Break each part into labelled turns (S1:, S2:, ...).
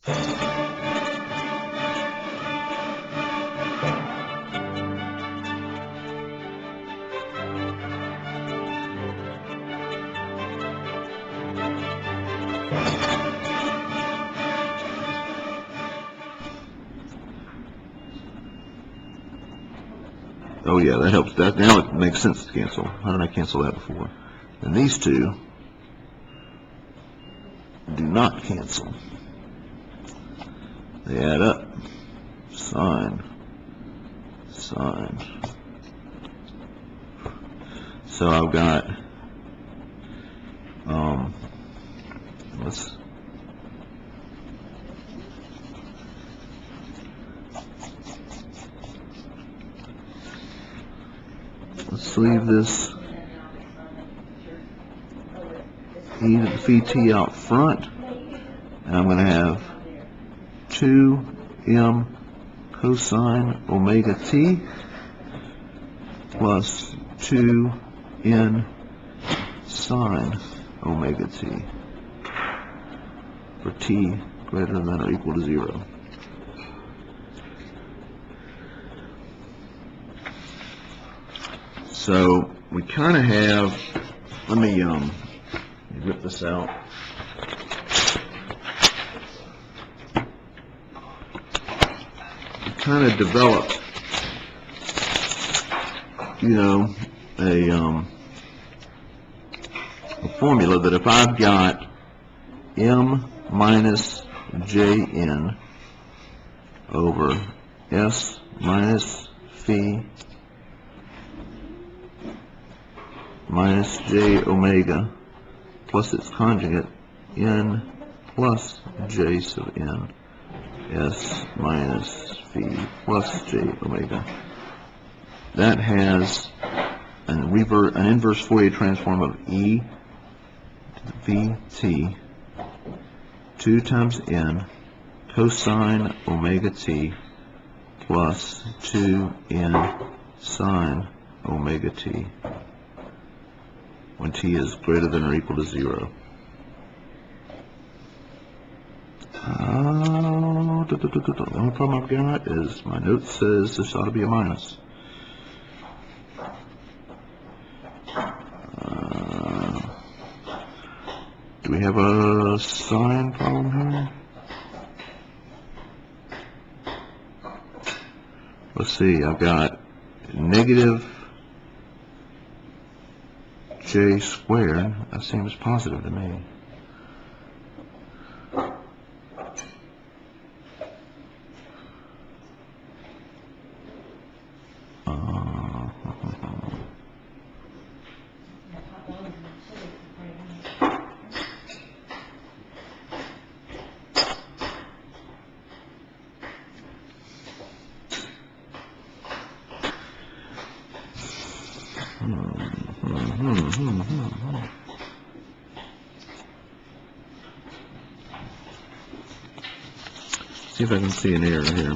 S1: Oh yeah, that helps. That now it makes sense to cancel. How did I cancel that before? And these two do not cancel. They add up. Sine. Sine. So I've got let's leave this e to the phi t out front, and I'm going to have 2m cosine omega t plus 2n sine omega t for t greater than or equal to 0. So we kind of have, let me rip this out. We kind of developed, a formula that if I've got m minus jn over s minus phi minus j omega plus its conjugate n plus j sub n s minus phi plus j omega, that has an inverse Fourier transform of e to the vt 2 times n cosine omega t plus 2n sine omega t when t is greater than or equal to 0. The only problem I've got is my note says this ought to be a minus. Do we have a sign problem here? Let's see, I've got negative j squared. That seems positive to me. See if I can see an error here.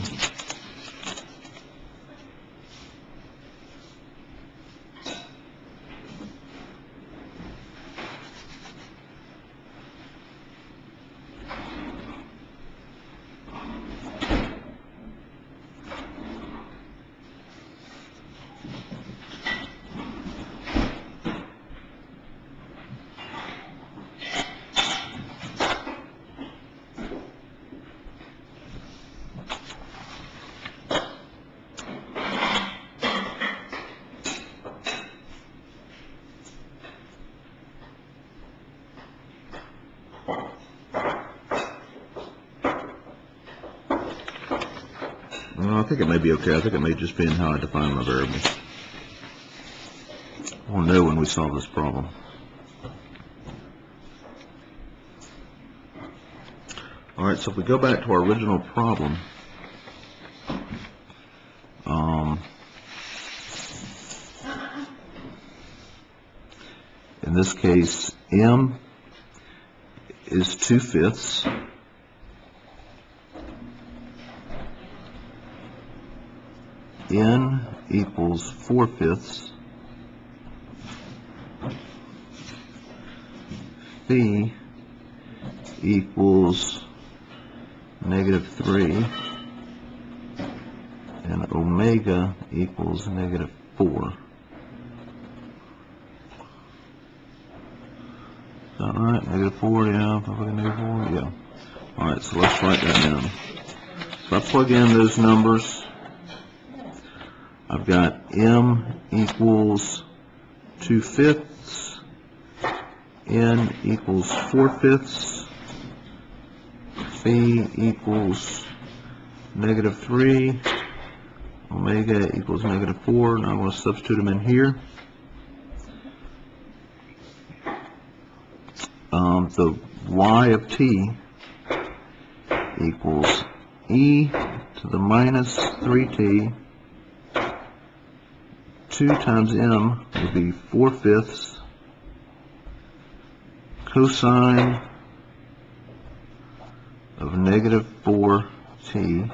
S1: Well, I think it may be okay. I think it may just be in how I define my variables. We'll know when we solve this problem. Alright, so if we go back to our original problem, in this case, m is 2/5. N equals 4/5. Phi equals negative 3, and omega equals negative 4. Is that right? Negative 4, yeah. If I put in negative 4, yeah. Alright, so let's write that down. So I plug in those numbers. I've got m equals 2/5, n equals 4/5, phi equals negative 3, omega equals negative 4. Now I'm going to substitute them in here. The y of t equals e to the minus 3t. 2 times m would be 4/5 cosine of negative 4t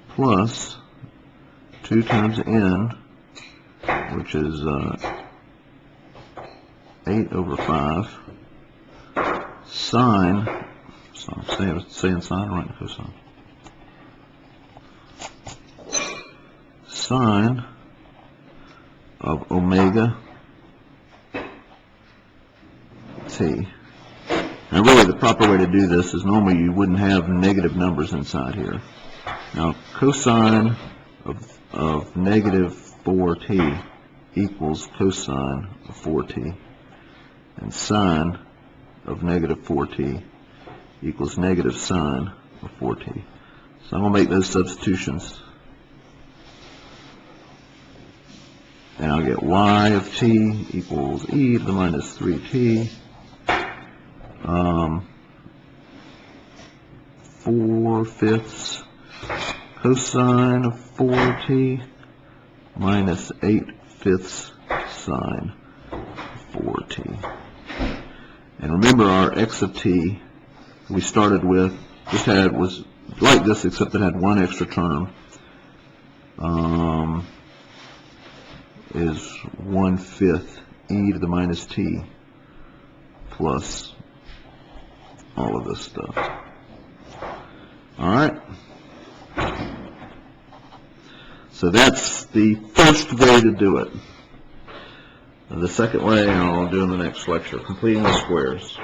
S1: plus 2 times n, which is 8/5 sine, so I'm saying sine, right, cosine, sine of omega t. Now really the proper way to do this is normally you wouldn't have negative numbers inside here. Now cosine of negative 4t equals cosine of 4t, and sine of negative 4t equals negative sine of 4t. So I'm going to make those substitutions. And I'll get y of t equals e to the minus 3t, 4/5 cosine of 4t minus 8/5 sine of 4t. And remember our x of t we started with was like this, except it had one extra term. Is 1/5 e to the minus t plus all of this stuff. Alright? So that's the first way to do it. The second way I'll do in the next lecture, completing the squares.